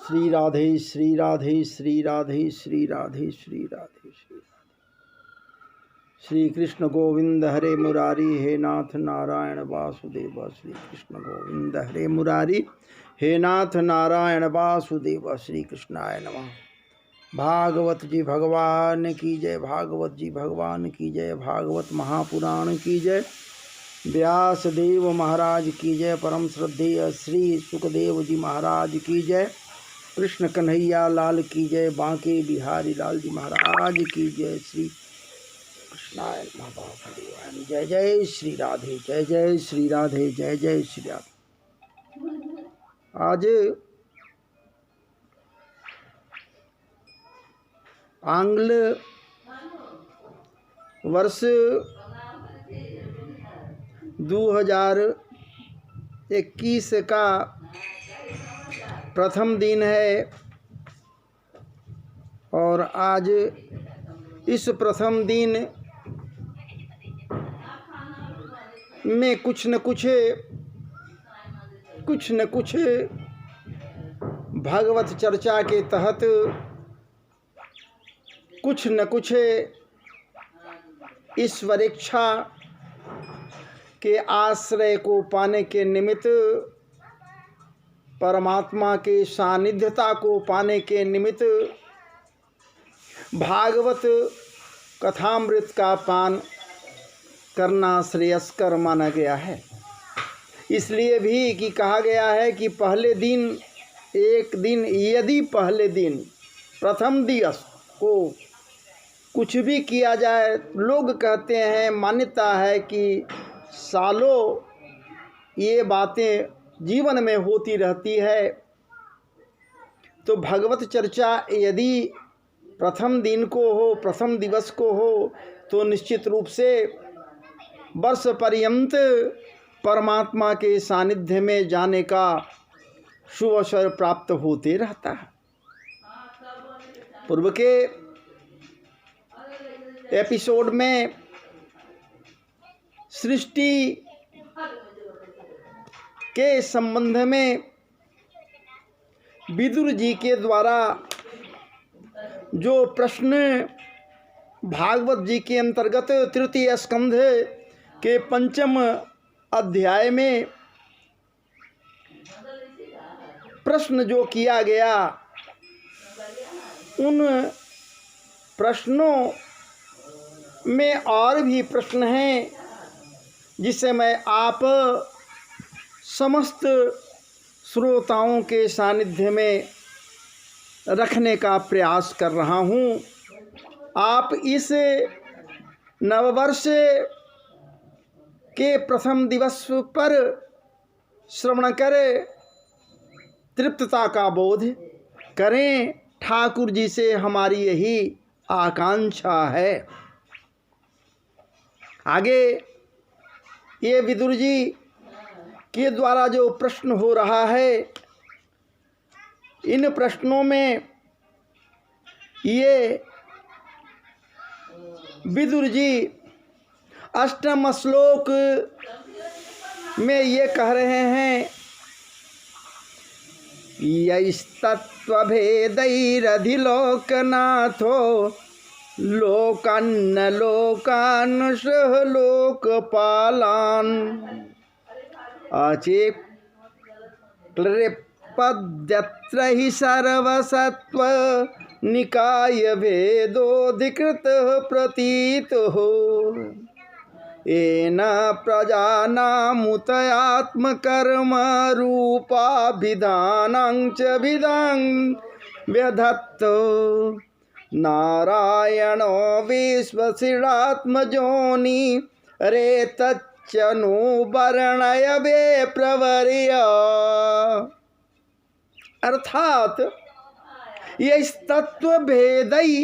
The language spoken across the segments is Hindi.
श्री राधे श्री राधे श्री राधे श्री राधे श्री राधे श्री श्री कृष्ण गोविंद हरे मुरारी हे नाथ नारायण वासुदेव। श्री कृष्ण गोविंद हरे मुरारी हे नाथ नारायण वासुदेव। श्री कृष्णाय नमः। भागवत जी भगवान की जय, भागवत जी भगवान की जय, भागवत महापुराण की जय, व्यास देव महाराज की जय, परम श्रद्धेय श्री सुखदेव जी महाराज की जय, कृष्ण कन्हैया लाल की जय, बांके बिहारी लाल जी महाराज की जय। श्री कृष्णाय नमः। वासुदेवाय जय जय श्री राधे, जय जय श्री राधे, जय जय श्री राधे। आज आंग्ल वर्ष 2021 का प्रथम दिन है और आज इस प्रथम दिन में कुछ न कुछ भागवत चर्चा के तहत कुछ न कुछ ईश्वरेच्छा के आश्रय को पाने के निमित्त, परमात्मा के सानिध्यता को पाने के निमित्त भागवत कथामृत का पान करना श्रेयस्कर माना गया है। इसलिए भी कि कहा गया है कि पहले दिन, एक दिन, यदि पहले दिन प्रथम दिवस को कुछ भी किया जाए, लोग कहते हैं, मान्यता है कि सालों ये बातें जीवन में होती रहती है। तो भगवत चर्चा यदि प्रथम दिन को हो, प्रथम दिवस को हो, तो निश्चित रूप से वर्ष पर्यंत परमात्मा के सानिध्य में जाने का शुभ अवसर प्राप्त होते रहता है। पूर्व के एपिसोड में सृष्टि के संबंध में विदुर जी के द्वारा जो प्रश्न भागवत जी के अंतर्गत तृतीय स्कंध के पंचम अध्याय में प्रश्न जो किया गया, उन प्रश्नों में और भी प्रश्न हैं जिसे मैं आप समस्त श्रोताओं के सानिध्य में रखने का प्रयास कर रहा हूँ। आप इस नववर्ष के प्रथम दिवस पर श्रवण करें, तृप्तता का बोध करें। ठाकुर जी से हमारी यही आकांक्षा है। आगे ये विदुर जी के द्वारा जो प्रश्न हो रहा है, इन प्रश्नों में ये विदुर जी अष्टम श्लोक में ये कह रहे हैं, यैस्तत्त्वभेदैरधिलोकनाथो लोकान्न लोकानुषः लोकपालान् अचेक्लृपद्यत्र हि सर्वसत्त्व निकाय भेदोऽधिकृतः प्रतीतः येन प्रजानामुतयात्मकर्म रूपाभिधानं च विदं व्यधत्तो नारायणो विश्वसिरात्मजोनि रेतच्चनु वर्णय वे प्रवर्य। अर्थात ये तत्व भेदई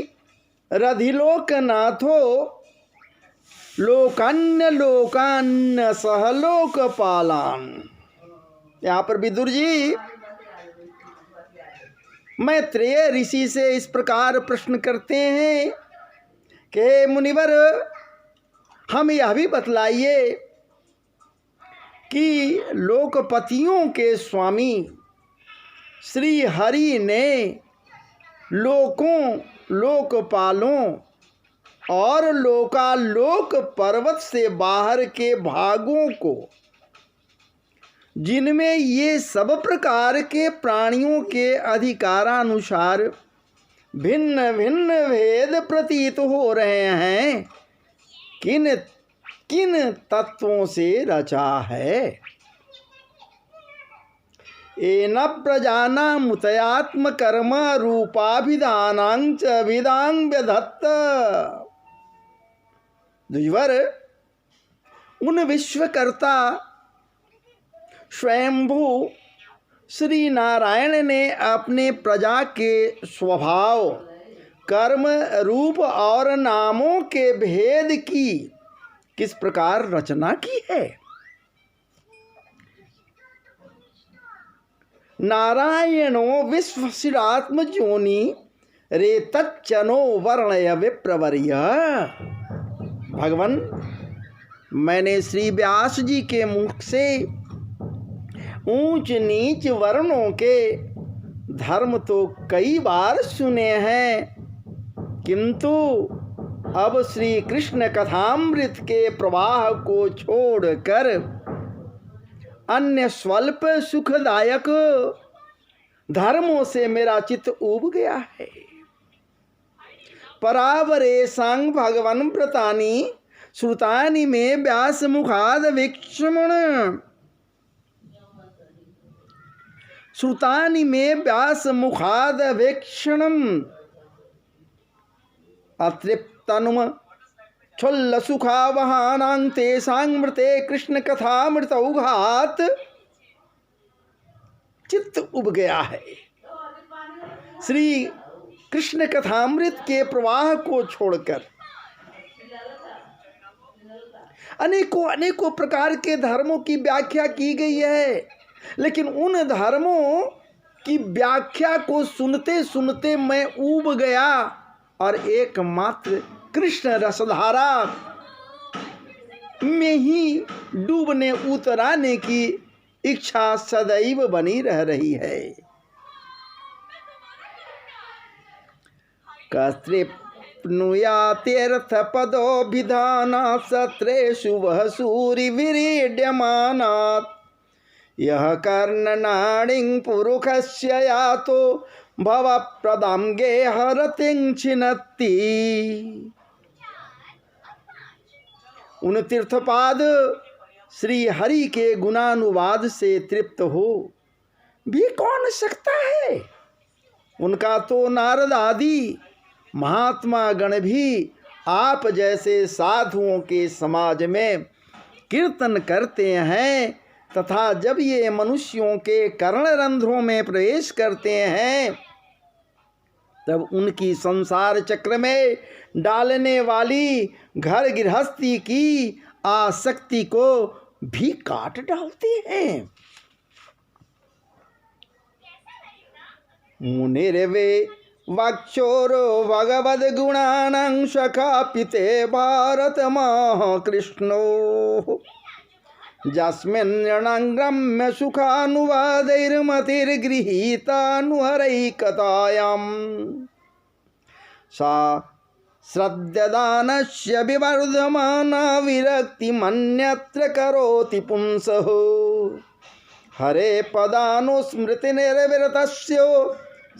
रधिलोकनाथो लोकान्य लोकान्न सहलोक पालान। यहाँ पर विदुर जी मैत्रेय ऋषि से इस प्रकार प्रश्न करते हैं कि मुनिवर, हम यह भी बतलाइए कि लोकपतियों के स्वामी श्री हरि ने लोकों, लोकपालों और लोकालोक पर्वत से बाहर के भागों को, जिनमें ये सब प्रकार के प्राणियों के अधिकारानुसार भिन्न भिन्न भेद प्रतीत हो रहे हैं, किन किन तत्वों से रचा है। एन प्रजाना मुतयात्म कर्म रूपाभिधानां च विदां व्यधत्त। द्विवर, उन विश्वकर्ता स्वयंभू श्री नारायण ने अपने प्रजा के स्वभाव, कर्म, रूप और नामों के भेद की किस प्रकार रचना की है। नारायणो विश्वशिरात्म जोनि रेतच्चनो वर्णय विप्रवर्य। भगवान, मैंने श्री व्यास जी के मुख से ऊंच नीच वर्णों के धर्म तो कई बार सुने हैं, किंतु अब श्री कृष्ण कथामृत के प्रवाह को छोड़कर अन्य स्वल्प सुखदायक धर्मों से मेरा चित्त ऊब गया है। परावरे सांग भगवन व्रतानि श्रुतानि में व्यास मुखाद वीक्षमण। श्रुतानि में व्यास मुखाद वीक्षणम अतृप्तनुम क्षुल्ल सुखावहानां तेषां मृते कृष्ण कथामृतौघात। चित्त उब गया है। श्री कृष्ण कथामृत के प्रवाह को छोड़कर अनेकों अनेकों प्रकार के धर्मों की व्याख्या की गई है, लेकिन उन धर्मों की व्याख्या को सुनते सुनते मैं ऊब गया और एकमात्र कृष्ण रसधारा में ही डूबने उतराने की इच्छा सदैव बनी रह रही है। कस्त्रिप्नुयात्यर्थ पदो विधाना सत्रेषु वह सूरि विरीड्यमानात्। यह कर्णनाडिं पुरुषस्य यातो भव प्रदां गेहरतिं छिनत्ति। उन तीर्थपाद श्री हरि के गुणानुवाद से तृप्त हो भी कौन सकता है। उनका तो नारद आदि महात्मा गण भी आप जैसे साधुओं के समाज में कीर्तन करते हैं, तथा जब ये मनुष्यों के कर्णरंध्रों में प्रवेश करते हैं तब उनकी संसार चक्र में डालने वाली घर गृहस्थी की आसक्ति को भी काट डालते हैं। मुनिर्वे वक्षोरो भगवद गुणानां सखा पिते भारत महा कृष्णो। जस्मिन्नग्रम्य सुखानुवादैर्मतिर्गृहीतानुहरैकतायाम्। सा श्रद्धादानस्य विवर्धमाना विरक्तिमन्यत्र करोति पुंसः। हरे पदानुस्मृतिनिर्विरतस्य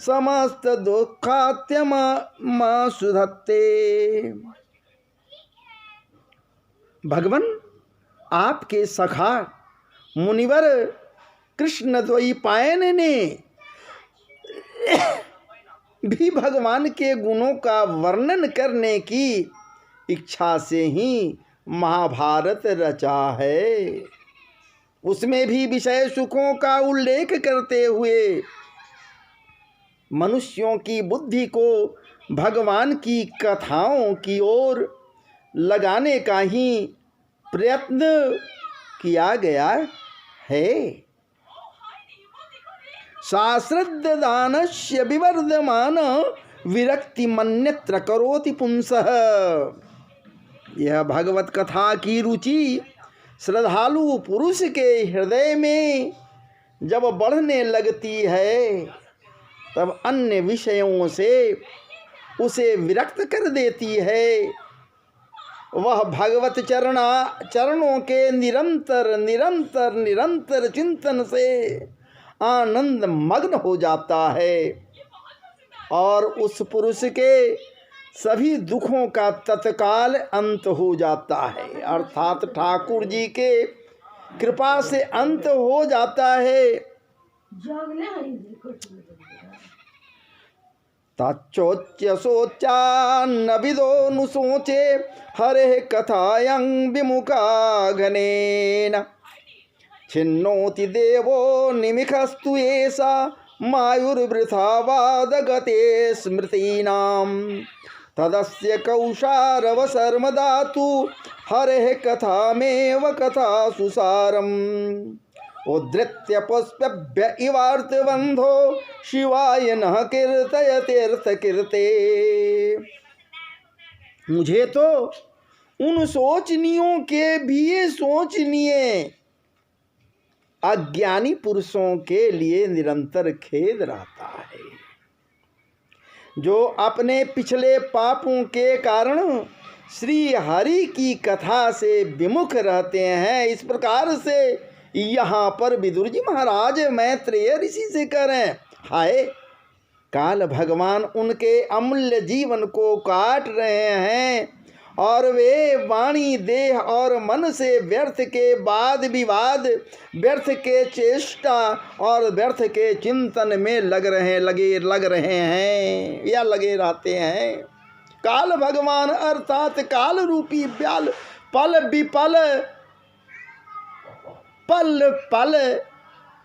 समस्त दुःखात्यमाशुधत्ते। भगवान, आपके सखा मुनिवर कृष्ण द्वैपायन ने भी भगवान के गुणों का वर्णन करने की इच्छा से ही महाभारत रचा है। उसमें भी विषय सुखों का उल्लेख करते हुए मनुष्यों की बुद्धि को भगवान की कथाओं की ओर लगाने का ही प्रयत्न किया गया है। शास्त्रदानस्य विवर्धमान विरक्तिमन्यत्र करोति पुंसः। यह भगवत कथा की रुचि श्रद्धालु पुरुष के हृदय में जब बढ़ने लगती है तब अन्य विषयों से उसे विरक्त कर देती है। वह भगवत चरणों के निरंतर निरंतर निरंतर चिंतन से आनंद मग्न हो जाता है और उस पुरुष के सभी दुखों का तत्काल अंत हो जाता है, अर्थात ठाकुर जी के कृपा से अंत हो जाता है। तच्चोच्य सोचा न विदो नु सोचे हरे कथायं विमुखा घनेन छिन्नोति देवो निमिखस्तु एषा मायुर्वृथा वादगते स्मृतीनां तदस्य कौशारवसर्मदातु हरेः कथामेव कथासु सारम् उद्धृत्य पुष्पभ्य इवार्तबन्धो शिवाय नः कीर्तयतीर्थकीर्ते। मुझे तो उन सोचनियों के भी सोचनीय अज्ञानी पुरुषों के लिए निरंतर खेद रहता है, जो अपने पिछले पापों के कारण श्री हरि की कथा से विमुख रहते हैं। इस प्रकार से यहाँ पर विदुर जी महाराज मैत्रेय ऋषि से कह रहे हैं, हाय काल भगवान उनके अमूल्य जीवन को काट रहे हैं और वे वाणी देह और मन से व्यर्थ के वाद विवाद, व्यर्थ के चेष्टा और व्यर्थ के चिंतन में लगे रहते हैं। काल भगवान अर्थात काल रूपी ब्याल पल विपल पल पल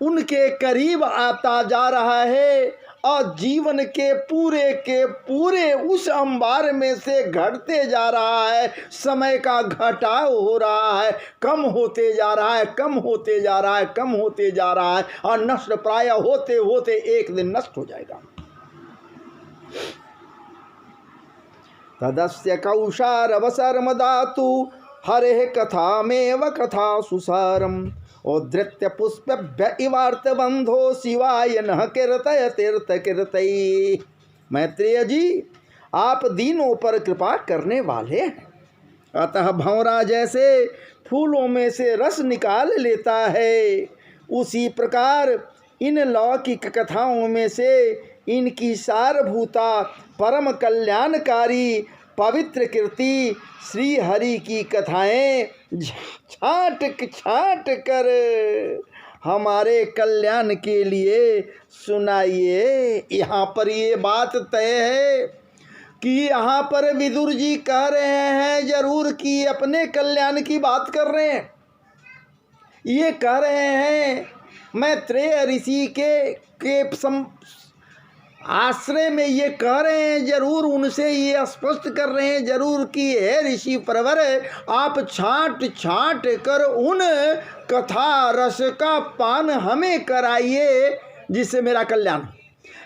उनके करीब आता जा रहा है और जीवन के पूरे उस अंबार में से घटते जा रहा है। समय का घटाव हो रहा है, कम होते जा रहा है, कम होते जा रहा है, कम होते जा रहा है और नष्ट प्राय होते होते एक दिन नष्ट हो जाएगा। तदस्य कौशारवसर्मदातु हरेः कथामेव कथासु सारम् उद्धृत्य पुष्पभ्य इवार्तबन्धो शिवाय नः कीर्तयतीर्थकीर्तैः। मैत्रेय जी आप दीनों पर कृपा करने वाले हैं, अतः भंवरा जैसे फूलों में से रस निकाल लेता है, उसी प्रकार इन लौकिक कथाओं में से इनकी सारभूता परम कल्याणकारी पवित्र कीर्ति श्री हरि की कथाएं छाट कर हमारे कल्याण के लिए सुनाइए। यहाँ पर ये बात तय है कि यहाँ पर विदुर जी कह रहे हैं जरूर कि अपने कल्याण की बात कर रहे हैं। ये कह रहे हैं मैत्रेय ऋषि के आश्रय में ये कह रहे हैं, जरूर उनसे ये स्पष्ट कर रहे हैं जरूर कि हे ऋषि प्रवर आप छाट कर उन कथा रस का पान हमें कराइए जिससे मेरा कल्याण।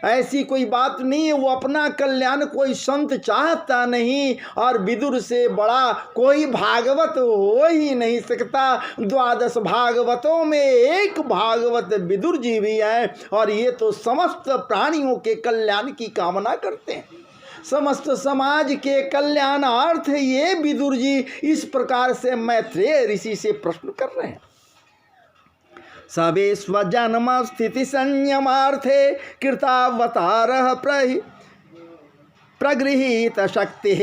ऐसी कोई बात नहीं है, वो अपना कल्याण कोई संत चाहता नहीं और विदुर से बड़ा कोई भागवत हो ही नहीं सकता। 12 भागवतों में एक भागवत विदुर जी भी हैं और ये तो समस्त प्राणियों के कल्याण की कामना करते हैं, समस्त समाज के कल्याणार्थ ये विदुर जी इस प्रकार से मैत्रेय ऋषि से प्रश्न कर रहे हैं। सबे स्वजन्म स्थिति संयमार्थे कृतावतारः प्रगृहीत शक्ति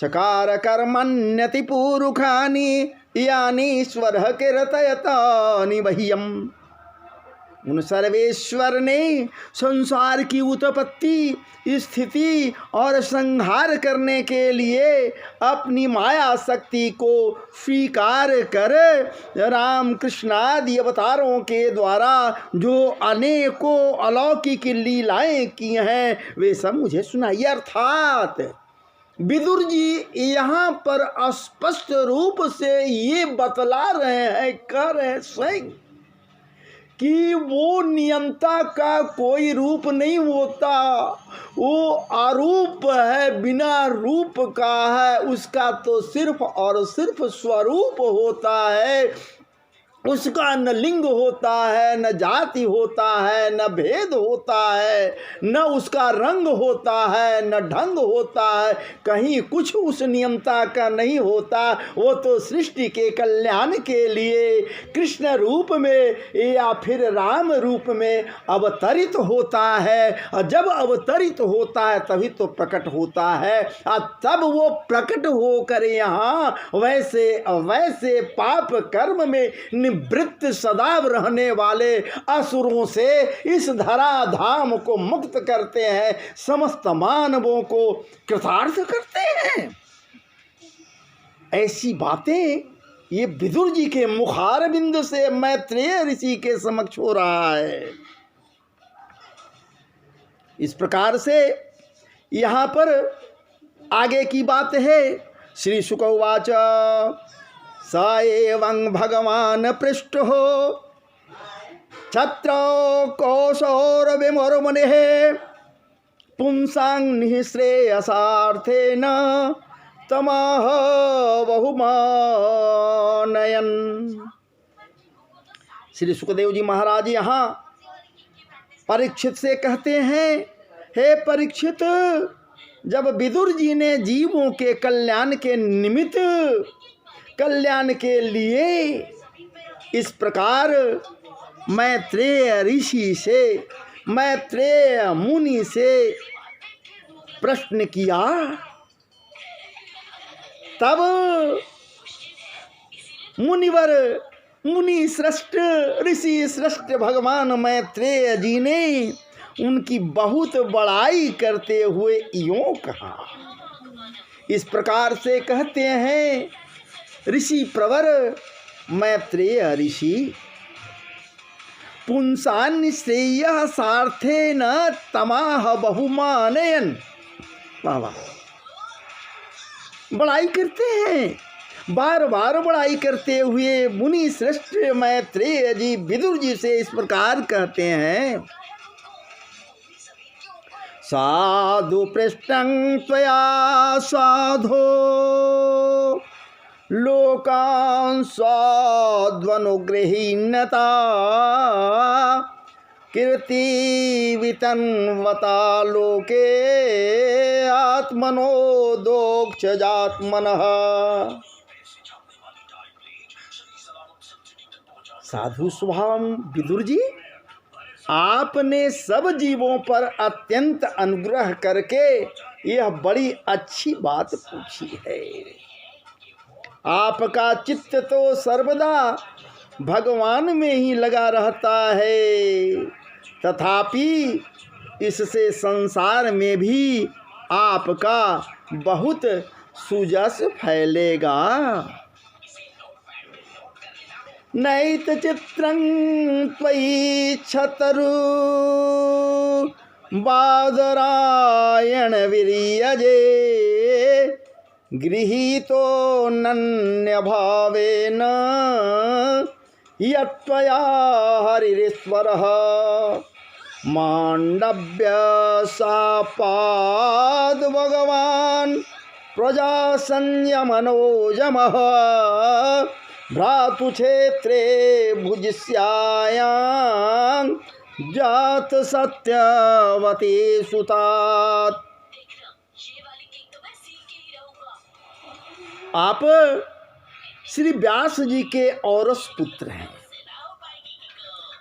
चकार कर्मण्यति पूरुखानि यानीश्वरः कीर्तयतानि मह्यम्। उन सर्वेश्वर ने संसार की उत्पत्ति, स्थिति और संहार करने के लिए अपनी माया शक्ति को स्वीकार कर राम कृष्ण आदि अवतारों के द्वारा जो अनेकों अलौकिक लीलाएं की हैं वे सब मुझे सुनाइए। अर्थात विदुर जी यहाँ पर स्पष्ट रूप से ये बतला रहे हैं, कह रहे हैं स्वयं कि वो नियंता का कोई रूप नहीं होता, वो अरूप है, बिना रूप का है, उसका तो सिर्फ और सिर्फ स्वरूप होता है। उसका न लिंग होता है, न जाति होता है, न भेद होता है, न उसका रंग होता है, न ढंग होता है, कहीं कुछ उस नियमता का नहीं होता। वो तो सृष्टि के कल्याण के लिए कृष्ण रूप में या फिर राम रूप में अवतरित होता है, और जब अवतरित होता है तभी तो प्रकट होता है। और तब वो प्रकट होकर यहाँ वैसे वैसे पाप कर्म में निवृत्त सदैव रहने वाले असुरों से इस धरा धाम को मुक्त करते हैं, समस्त मानवों को कृतार्थ करते हैं। ऐसी बातें ये विदुर जी के मुखारबिंद से मैत्रेय ऋषि के समक्ष हो रहा है। इस प्रकार से यहाँ पर आगे की बात है। श्री शुक उवाच स एवं भगवान पृष्ठो छत्र कौशौरविमुर्मुनिः पुंसां निःश्रेयसार्थेन तमः बहुमानयन्। श्री सुखदेव जी महाराज यहाँ परीक्षित से कहते हैं, हे परीक्षित, जब विदुर जी ने जीवों के कल्याण के निमित्त, कल्याण के लिए इस प्रकार मैत्रेय ऋषि से, मैत्रेय मुनि से प्रश्न किया, तब मुनिवर, मुनि श्रेष्ठ, ऋषि श्रेष्ठ भगवान मैत्रेय जी ने उनकी बहुत बड़ाई करते हुए यूं कहा। इस प्रकार से कहते हैं ऋषि प्रवर मैत्रेय ऋषि, पुंसान् श्रेयः सार्थेन तमाह बहुमानयन्। बाबा बड़ाई करते हैं, बार बार बड़ाई करते हुए मुनि श्रेष्ठ मैत्रेय जी विदुर जी से इस प्रकार कहते हैं, साधु पृष्ठं त्वया साधो लोकान् स्वाद्वनुगृहीणता कीर्तिवितन्वता लोके आत्मनो दोक्षजात्मनः। साधु स्वभाव विदुर जी, आपने सब जीवों पर अत्यंत अनुग्रह करके यह बड़ी अच्छी बात पूछी है। आपका चित्त तो सर्वदा भगवान में ही लगा रहता है, तथापि इससे संसार में भी आपका बहुत सुजस फैलेगा। नैत चित्रं त्वयि छतरु बादरायण विरीयजे गृहीतो नन्यभावेन यत्त्वया हरिरीश्वरः माण्डव्य सापाद भगवान् प्रजा संयमनोजमः भ्रातुक्षेत्रे भुजिष्यायां जात सत्यवती सुतात। आप श्री व्यास जी के औरस पुत्र हैं,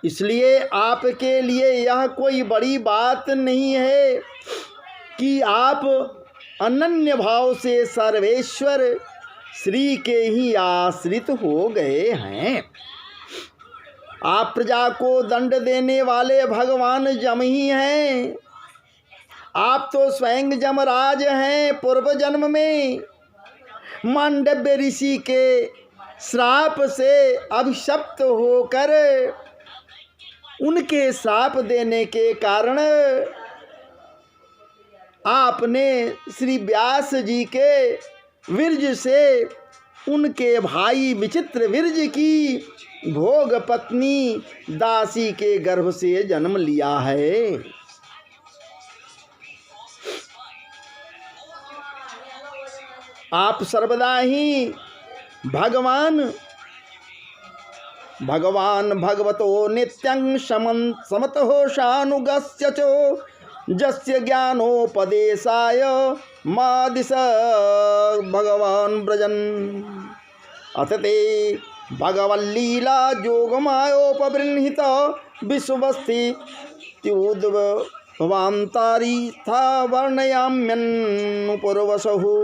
इसलिए आपके लिए यह कोई बड़ी बात नहीं है कि आप अनन्य भाव से सर्वेश्वर श्री के ही आश्रित हो गए हैं। आप प्रजा को दंड देने वाले भगवान जम ही हैं। आप तो स्वयं जमराज हैं। पूर्व जन्म में मांडव्य ऋषि के श्राप से अभिशप्त होकर, उनके श्राप देने के कारण आपने श्री व्यास जी के विरज से उनके भाई विचित्र विरज की भोग पत्नी दासी के गर्भ से जन्म लिया है। आप सर्वदा ही भगवान भगवान भगवतो नित्यं समतो शानुगस्य चो जस्य ज्ञानोपदेशाय मादिश भगवान ब्रजन अथ ते भगवल्लीला जोगमायोपबृंहित विश्वस्थित्युद्भवान्तारी था वर्णयाम्यन्नुपूर्वसहु।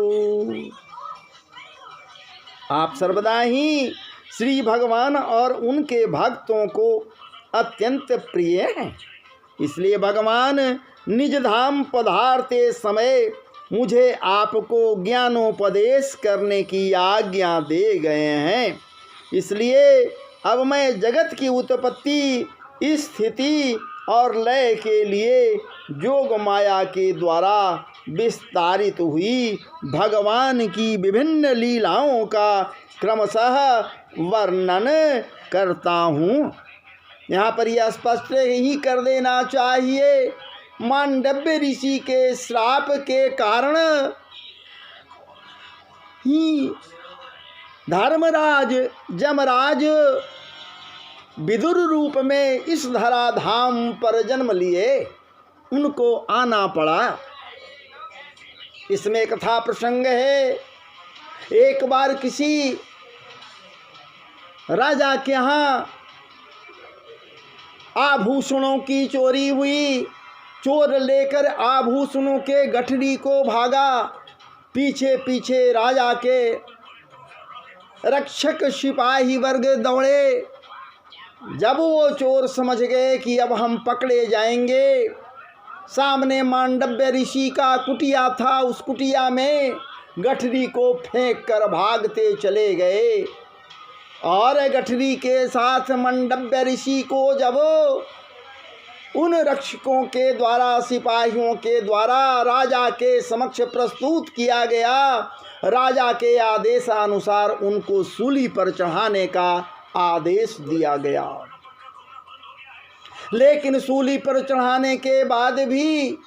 आप सर्वदा ही श्री भगवान और उनके भक्तों को अत्यंत प्रिय हैं, इसलिए भगवान निज धाम पधारते समय मुझे आपको ज्ञानोपदेश करने की आज्ञा दे गए हैं। इसलिए अब मैं जगत की उत्पत्ति, स्थिति और लय के लिए जोग माया के द्वारा विस्तारित हुई भगवान की विभिन्न लीलाओं का क्रमशः वर्णन करता हूँ। यहाँ पर यह स्पष्ट ही कर देना चाहिए, मांडव्य ऋषि के श्राप के कारण ही धर्मराज जमराज विदुर रूप में इस धराधाम पर जन्म लिए, उनको आना पड़ा। इसमें कथा प्रसंग है, एक बार किसी राजा के यहाँ आभूषणों की चोरी हुई। चोर लेकर आभूषणों के गठरी को भागा, पीछे पीछे राजा के रक्षक सिपाही वर्ग दौड़े। जब वो चोर समझ गए कि अब हम पकड़े जाएंगे, सामने मांडव्य ऋषि का कुटिया था, उस कुटिया में गठरी को फेंक कर भागते चले गए। और गठरी के साथ मांडव्य ऋषि को जब उन रक्षकों के द्वारा, सिपाहियों के द्वारा राजा के समक्ष प्रस्तुत किया गया, राजा के आदेशानुसार उनको सूली पर चढ़ाने का आदेश दिया गया। लेकिन सूली पर चढ़ाने के बाद भी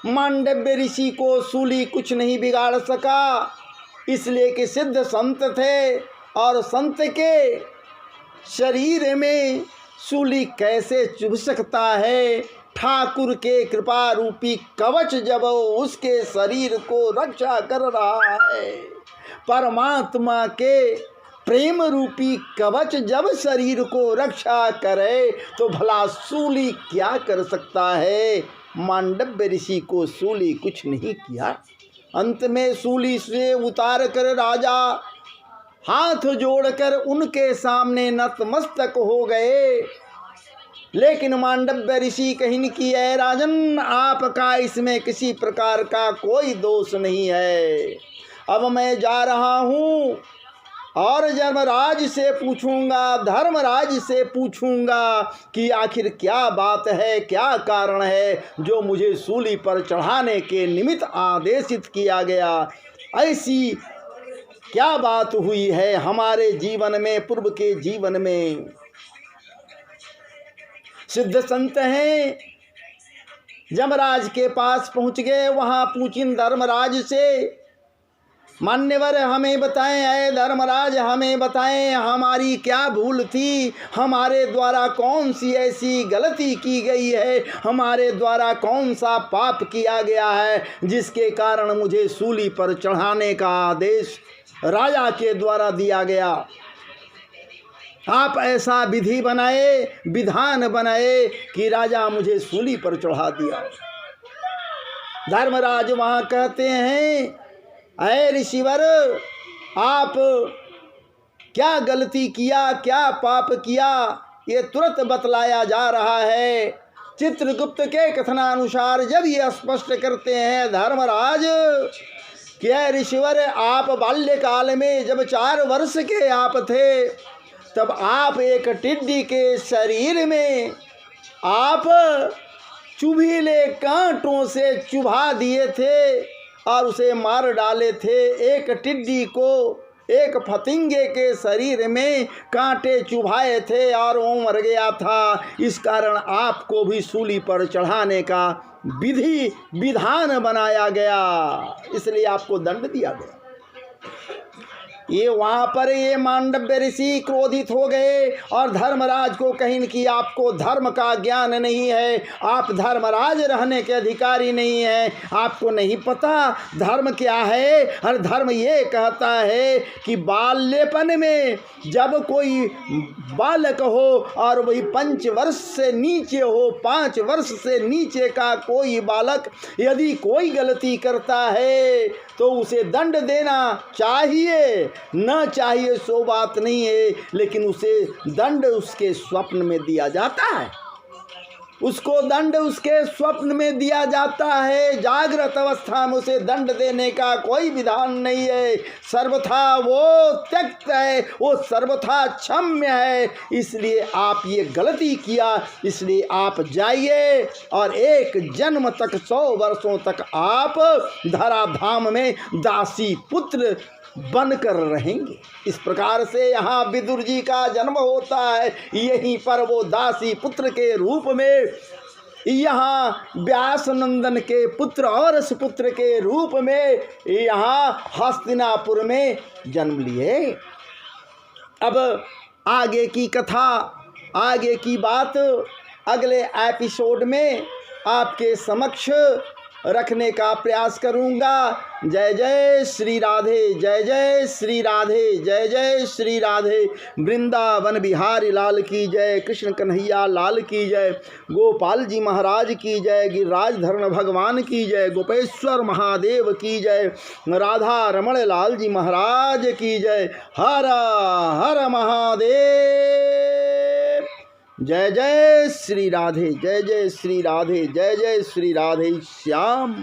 मांडव्य ऋषि को सूली कुछ नहीं बिगाड़ सका, इसलिए कि सिद्ध संत थे और संत के शरीर में सूली कैसे चुभ सकता है। ठाकुर के कृपा रूपी कवच जब उसके शरीर को रक्षा कर रहा है, परमात्मा के प्रेम रूपी कवच जब शरीर को रक्षा करे तो भला सूली क्या कर सकता है। मांडव्य ऋषि को सूली कुछ नहीं किया। अंत में सूली से उतार कर राजा हाथ जोड़कर उनके सामने नतमस्तक हो गए। लेकिन मांडव्य ऋषि कहीं की है, राजन आपका इसमें किसी प्रकार का कोई दोष नहीं है। अब मैं जा रहा हूँ और जमराज से पूछूंगा, धर्मराज से पूछूंगा कि आखिर क्या बात है, क्या कारण है जो मुझे सूली पर चढ़ाने के निमित्त आदेशित किया गया। ऐसी क्या बात हुई है हमारे जीवन में, पूर्व के जीवन में। सिद्ध संत हैं, जमराज के पास पहुंच गए। वहां पूछिन धर्मराज से, मान्यवर हमें बताएं, ऐ धर्मराज हमें बताएं हमारी क्या भूल थी, हमारे द्वारा कौन सी ऐसी गलती की गई है, हमारे द्वारा कौन सा पाप किया गया है जिसके कारण मुझे सूली पर चढ़ाने का आदेश राजा के द्वारा दिया गया। आप ऐसा विधि बनाए, विधान बनाए कि राजा मुझे सूली पर चढ़ा दिया। धर्मराज वहाँ कहते हैं, ऐ ऋषिवर आप क्या गलती किया, क्या पाप किया, ये तुरंत बतलाया जा रहा है। चित्रगुप्त के कथनानुसार जब ये स्पष्ट करते हैं धर्मराज कि ऐ ऋषिवर आप बाल्यकाल में जब 4 वर्ष के आप थे, तब आप एक टिड्डी के शरीर में आप चुभीले कांटों से चुभा दिए थे और उसे मार डाले थे। एक टिड्डी को, एक फतिंगे के शरीर में कांटे चुभाए थे और वो मर गया था। इस कारण आपको भी सूली पर चढ़ाने का विधि विधान बनाया गया, इसलिए आपको दंड दिया गया। ये वहाँ पर ये मांडव्य ऋषि क्रोधित हो गए और धर्मराज को कहीं कि आपको धर्म का ज्ञान नहीं है, आप धर्मराज रहने के अधिकारी नहीं हैं, आपको नहीं पता धर्म क्या है। और धर्म ये कहता है कि बाल्यपन में जब कोई बालक हो और वही 5 वर्ष से नीचे हो, 5 वर्ष से नीचे का कोई बालक यदि कोई गलती करता है तो उसे दंड देना चाहिए, न चाहिए सो बात नहीं है, लेकिन उसे दंड उसके स्वप्न में दिया जाता है, उसको दंड उसके स्वप्न में दिया जाता है। जागृत अवस्था में उसे दंड देने का कोई विधान नहीं है, सर्वथा वो त्यक्त है, वो सर्वथा क्षम्य है। इसलिए आप ये गलती किया, इसलिए आप जाइए और 1 जन्म तक 100 वर्षों तक आप धराधाम में दासी पुत्र बनकर रहेंगे। इस प्रकार से यहाँ विदुर जी का जन्म होता है। यहीं पर वो दासी पुत्र के रूप में यहाँ व्यास नंदन के पुत्र और सुपुत्र के रूप में यहाँ हस्तिनापुर में जन्म लिए। अब आगे की कथा, आगे की बात अगले एपिसोड में आपके समक्ष रखने का प्रयास करूँगा। जय जय श्री राधे, जय जय श्री राधे, जय जय श्री राधे। वृंदावन बिहारी लाल की जय, कृष्ण कन्हैया लाल की जय, गोपाल जी महाराज की जय, गिरिराज धरण भगवान की जय, गोपेश्वर महादेव की जय, राधा रमण लाल जी महाराज की जय। हर हर महादेव। जय जय श्री राधे, जय जय श्री राधे, जय जय श्री राधे श्याम।